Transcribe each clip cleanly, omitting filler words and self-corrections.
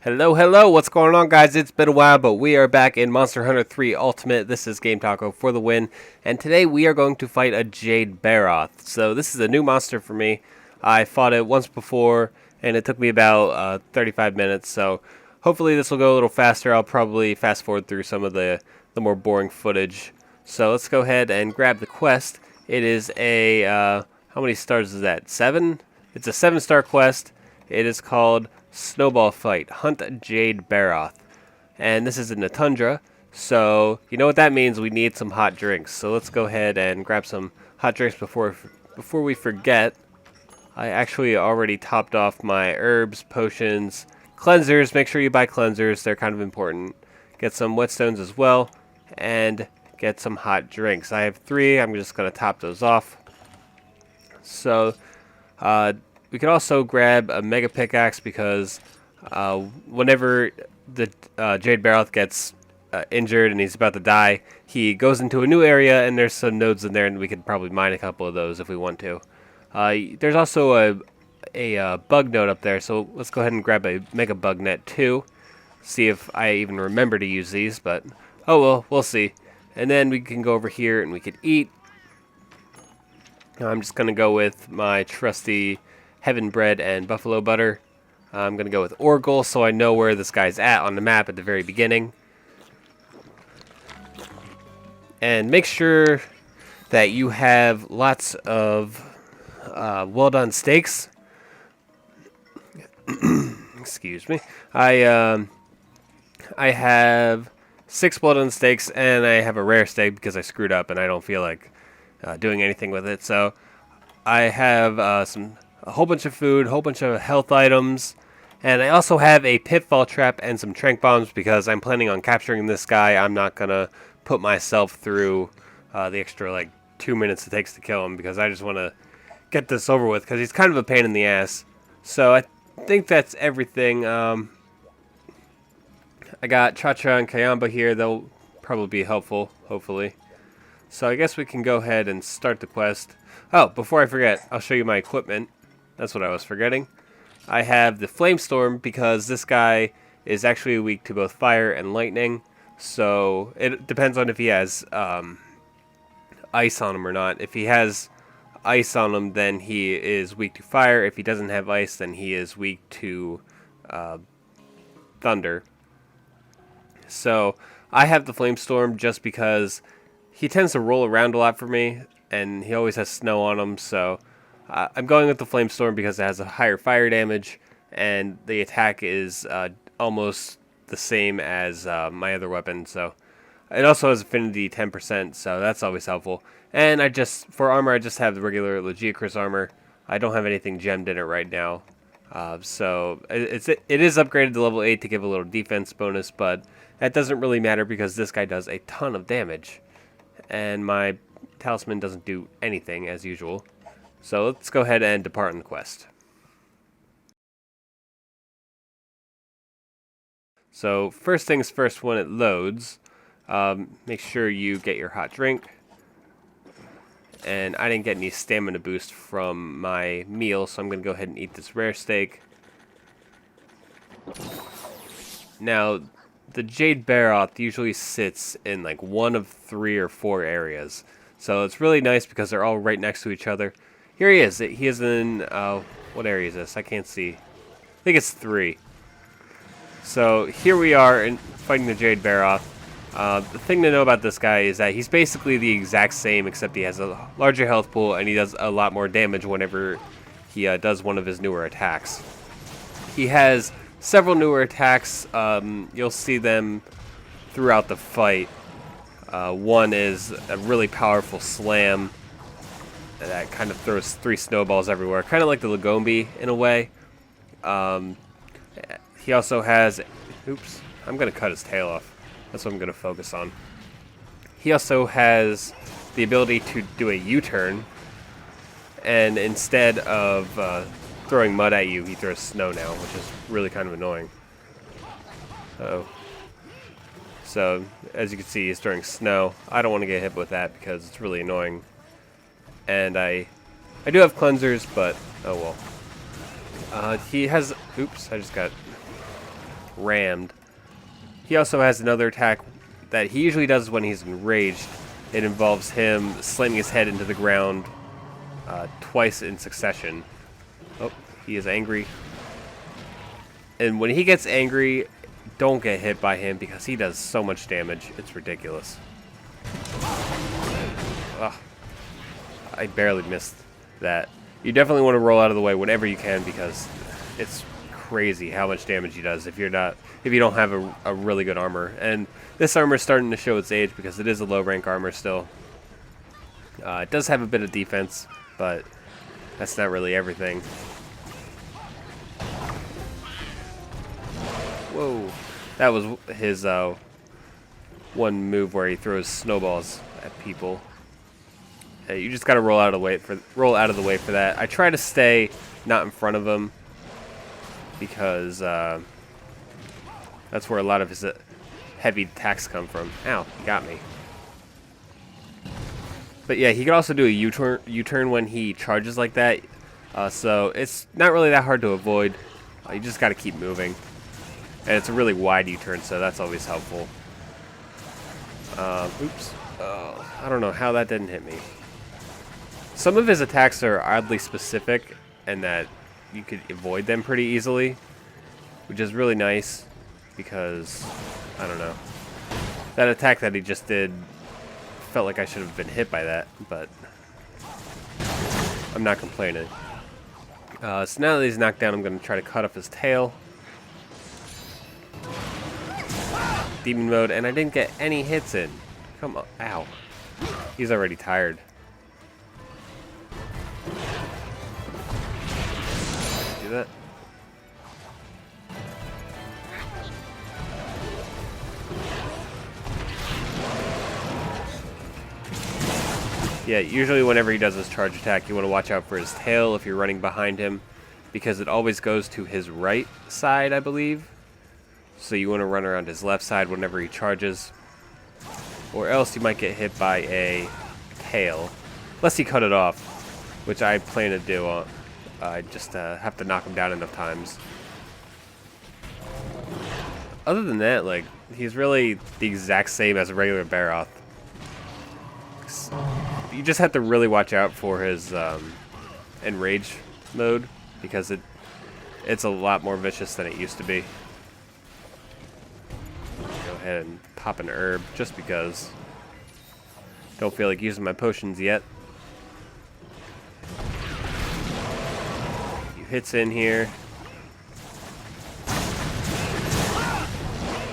Hello, what's going on, guys? It's been a while, but we are back in Monster Hunter 3 Ultimate. This is Game Taco for the win, and today we are going to fight a Jade Barroth. So this is a new monster for me. I fought it once before, and it took me about 35 minutes, so hopefully this will go a little faster. I'll probably fast forward through some of the more boring footage. So let's go ahead and grab the quest. It is a, how many stars is that? 7? It's a 7-star quest. It is called Snowball Fight, Hunt Jade Barroth. And this is in the tundra, so you know what that means. We need some hot drinks. So let's go ahead and grab some hot drinks before we forget. I actually already topped off my herbs, potions, cleansers. Make sure you buy cleansers, they're kind of important. Get some whetstones as well, and get some hot drinks. I have 3, I'm just going to top those off. So, we could also grab a mega pickaxe because whenever the Jade Barroth gets injured and he's about to die, he goes into a new area and there's some nodes in there, and we could probably mine a couple of those if we want to. There's also a bug node up there, so let's go ahead and grab a mega bug net too. See if I even remember to use these, but oh well, we'll see. And then we can go over here and we could eat. I'm just going to go with my trusty heaven bread and buffalo butter. I'm going to go with Orgel so I know where this guy's at on the map at the very beginning. And make sure that you have lots of well done steaks. Excuse me. I have 6 well done steaks, and I have a rare steak because I screwed up and I don't feel like doing anything with it. So I have a whole bunch of food, a whole bunch of health items, and I also have a pitfall trap and some trank bombs because I'm planning on capturing this guy. I'm not going to put myself through the extra like 2 minutes it takes to kill him because I just want to get this over with because he's kind of a pain in the ass. So I think that's everything. I got Cha-Cha and Kayamba here. They'll probably be helpful, hopefully. So I guess we can go ahead and start the quest. Oh, before I forget, I'll show you my equipment. That's what I was forgetting. I have the Flamestorm because this guy is actually weak to both fire and lightning. So it depends on if he has ice on him or not. If he has ice on him, then he is weak to fire. If he doesn't have ice, then he is weak to thunder. So I have the Flamestorm just because he tends to roll around a lot for me, and he always has snow on him, so I'm going with the Flamestorm because it has a higher fire damage, and the attack is almost the same as my other weapon, so it also has affinity 10%, so that's always helpful. And for armor, I just have the regular Lagiacrus armor. I don't have anything gemmed in it right now, so it is upgraded to level 8 to give a little defense bonus, but that doesn't really matter because this guy does a ton of damage, and my talisman doesn't do anything as usual. So let's go ahead and depart on the quest. So first things first, when it loads, make sure you get your hot drink. And I didn't get any stamina boost from my meal, so I'm going to go ahead and eat this rare steak. Now, the Jade Barroth usually sits in like one of 3 or 4 areas. So it's really nice because they're all right next to each other. Here he is. He is in, what area is this? I can't see. I think it's 3. So here we are fighting the Jade Barroth. The thing to know about this guy is that he's basically the exact same, except he has a larger health pool and he does a lot more damage whenever he does one of his newer attacks. He has several newer attacks. You'll see them throughout the fight. One is a really powerful slam that kind of throws 3 snowballs everywhere, kind of like the Lagombi in a way. He also has, oops, I'm going to cut his tail off. That's what I'm going to focus on. He also has the ability to do a U-turn, and instead of throwing mud at you, he throws snow now, which is really kind of annoying. Uh-oh. So, as you can see, he's throwing snow. I don't want to get hit with that because it's really annoying. And I do have cleansers, but oh well. He has... Oops, I just got rammed. He also has another attack that he usually does when he's enraged. It involves him slamming his head into the ground twice in succession. Oh, he is angry. And when he gets angry, don't get hit by him because he does so much damage. It's ridiculous. Ugh. I barely missed that. You definitely want to roll out of the way whenever you can because it's crazy how much damage he does if you don't have a really good armor. And this armor is starting to show its age because it is a low rank armor still. It does have a bit of defense, but that's not really everything. Whoa, that was his one move where he throws snowballs at people. You just gotta roll out of the way for that. I try to stay not in front of him because that's where a lot of his heavy attacks come from. Ow, he got me. But yeah, he can also do a U-turn when he charges like that. So it's not really that hard to avoid. You just gotta keep moving. And it's a really wide U-turn, so that's always helpful. Oops. I don't know how that didn't hit me. Some of his attacks are oddly specific, and that you could avoid them pretty easily, which is really nice, because, I don't know. That attack that he just did felt like I should have been hit by that, but I'm not complaining. So now that he's knocked down, I'm going to try to cut off his tail. Demon mode, and I didn't get any hits in. Come on. Ow. He's already tired. Do that. Yeah, usually whenever he does his charge attack, you want to watch out for his tail if you're running behind him, because it always goes to his right side, I believe. So you want to run around his left side whenever he charges, or else you might get hit by a tail, unless he cut it off, which I plan to do. I just have to knock him down enough times. Other than that, like, he's really the exact same as a regular Barroth. You just have to really watch out for his enrage mode, because it's a lot more vicious than it used to be. Go ahead and pop an herb just because. Don't feel like using my potions yet. A few hits in here.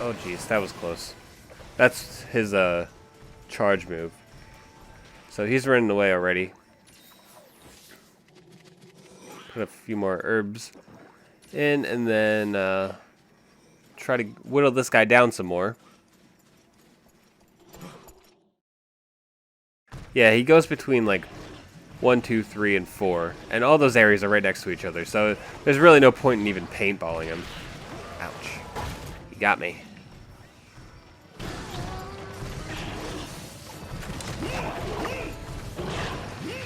Oh geez, that was close. That's his charge move. So he's running away already. Put a few more herbs in, and then try to whittle this guy down some more. Yeah, he goes between like 1, 2, 3, and 4, and all those areas are right next to each other, so there's really no point in even paintballing him. Ouch. He got me.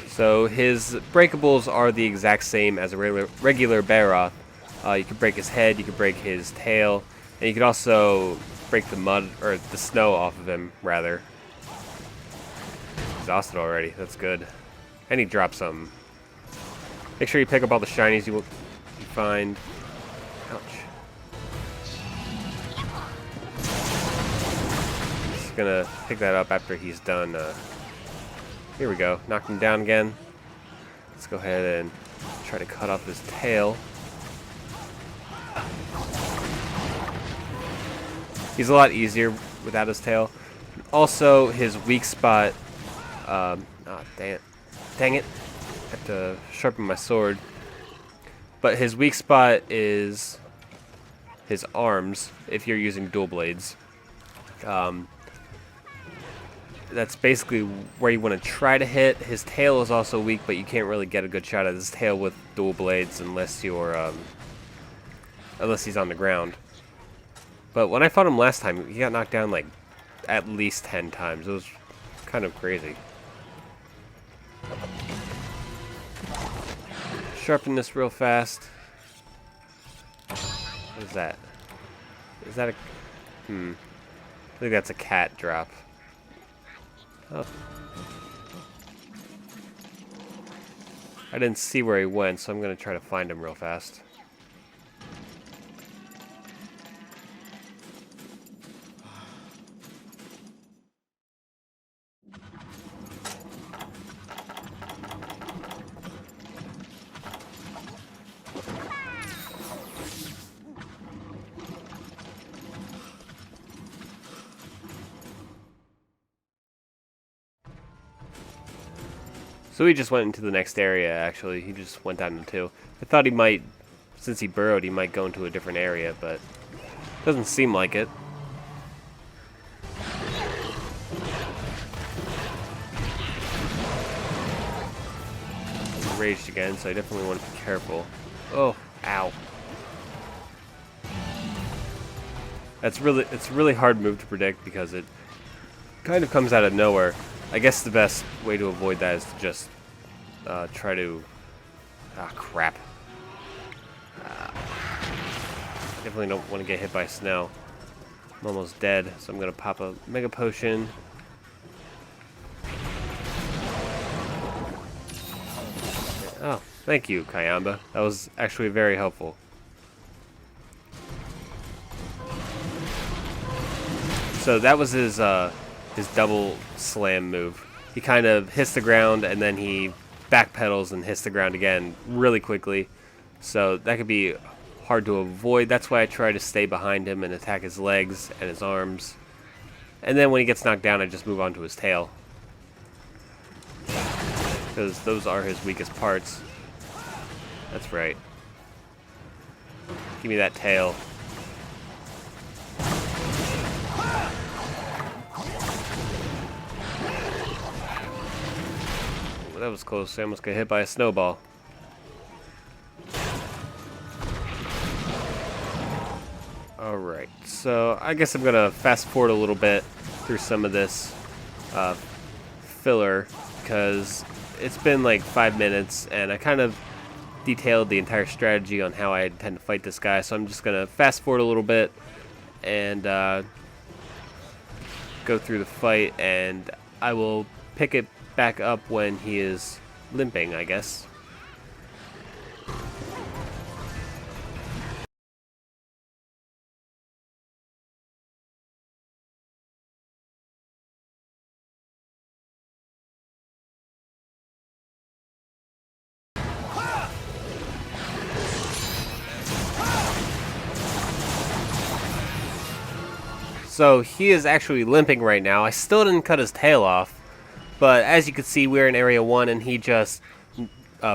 So his breakables are the exact same as a regular Barroth. You can break his head, you can break his tail, and you can also break the mud, or the snow off of him, rather. Exhausted already, that's good. And he drops some. Make sure you pick up all the shinies you find. Ouch. Just gonna pick that up after he's done. Here we go, knocked him down again. Let's go ahead and try to cut off his tail. He's a lot easier without his tail. Also, his weak spot. Dang it! I have to sharpen my sword. But his weak spot is his arms. If you're using dual blades, that's basically where you want to try to hit. His tail is also weak, but you can't really get a good shot at his tail with dual blades unless you're unless he's on the ground. But when I fought him last time, he got knocked down like at least 10 times. It was kind of crazy. Sharpen this real fast. What is that? Is that a... I think that's a cat drop. Oh. I didn't see where he went, so I'm going to try to find him real fast. So he just went into the next area, actually. He just went down into 2. I thought he might, since he burrowed, he might go into a different area, but doesn't seem like it. He's raged again, so I definitely want to be careful. Oh, ow. It's really hard move to predict because it kind of comes out of nowhere. I guess the best way to avoid that is to just try to... Ah, crap. Definitely don't want to get hit by snow. I'm almost dead, so I'm going to pop a Mega Potion. Oh, thank you, Kayamba. That was actually very helpful. So that was his double slam move. He kind of hits the ground and then he backpedals and hits the ground again really quickly. So that could be hard to avoid. That's why I try to stay behind him and attack his legs and his arms. And then when he gets knocked down, I just move on to his tail, because those are his weakest parts. That's right. Give me that tail. That was close. I almost got hit by a snowball. Alright, so I guess I'm going to fast forward a little bit through some of this filler, because it's been like 5 minutes and I kind of detailed the entire strategy on how I intend to fight this guy, so I'm just going to fast forward a little bit and go through the fight, and I will pick it back up when he is limping, I guess. So he is actually limping right now. I still didn't cut his tail off, but as you can see, we're in Area 1, and he just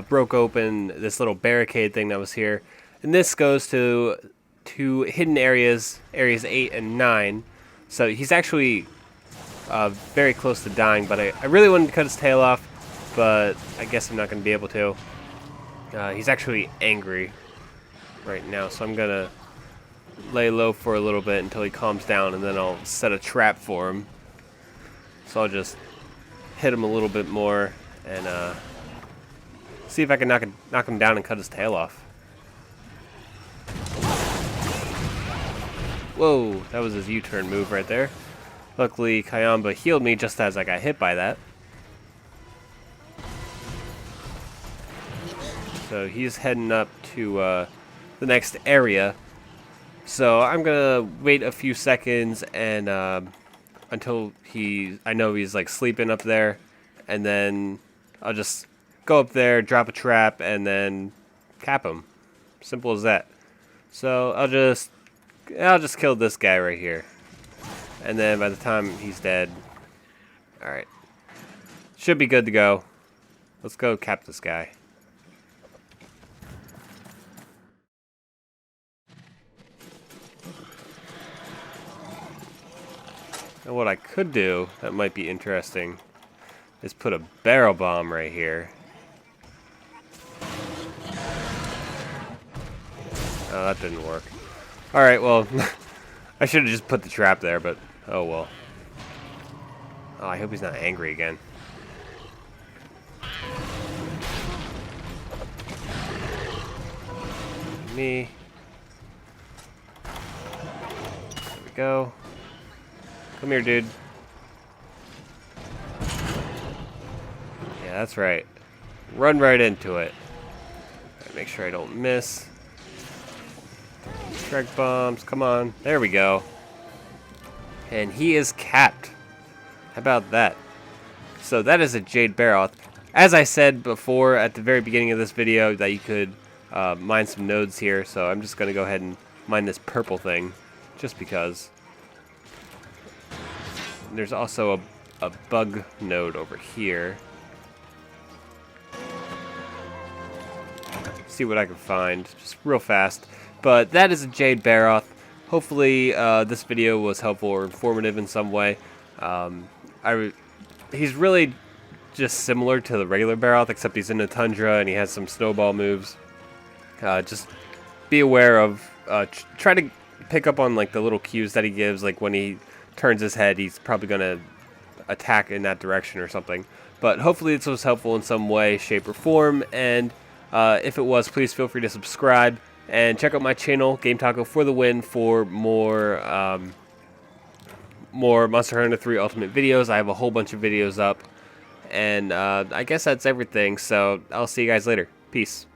broke open this little barricade thing that was here. And this goes to hidden areas, Areas 8 and 9. So he's actually very close to dying, but I really wanted to cut his tail off, but I guess I'm not going to be able to. He's actually angry right now, so I'm going to lay low for a little bit until he calms down, and then I'll set a trap for him. So I'll just hit him a little bit more and see if I can knock him down and cut his tail off. Whoa, that was his U-turn move right there. Luckily, Kayamba healed me just as I got hit by that. So he's heading up to the next area. So I'm gonna wait a few seconds and until I know he's like sleeping up there, and then I'll just go up there, drop a trap, and then cap him. Simple as that. So I'll just kill this guy right here, and then by the time he's dead, all right, should be good to go. Let's go cap this guy. And what I could do that might be interesting is put a barrel bomb right here. Oh, that didn't work. Alright, well, I should have just put the trap there, but oh well. Oh, I hope he's not angry again. Me. go. Come here, dude. Yeah, that's right. Run right into it. Right, make sure I don't miss. Strike bombs. Come on. There we go. And he is capped. How about that? So that is a Jade Barroth. As I said before at the very beginning of this video, that you could mine some nodes here. So I'm just going to go ahead and mine this purple thing, just because. There's also a bug node over here. See what I can find, just real fast. But that is a Jade Barroth. Hopefully this video was helpful or informative in some way. He's really just similar to the regular Barroth, except he's in the tundra and he has some snowball moves. Just be aware of, try to pick up on like the little cues that he gives, like when he turns his head, he's probably going to attack in that direction or something. But hopefully this was helpful in some way, shape, or form, and if it was, please feel free to subscribe and check out my channel, Game Taco for the win, for more Monster Hunter 3 Ultimate videos. I have a whole bunch of videos up, and I guess that's everything, so I'll see you guys later. Peace.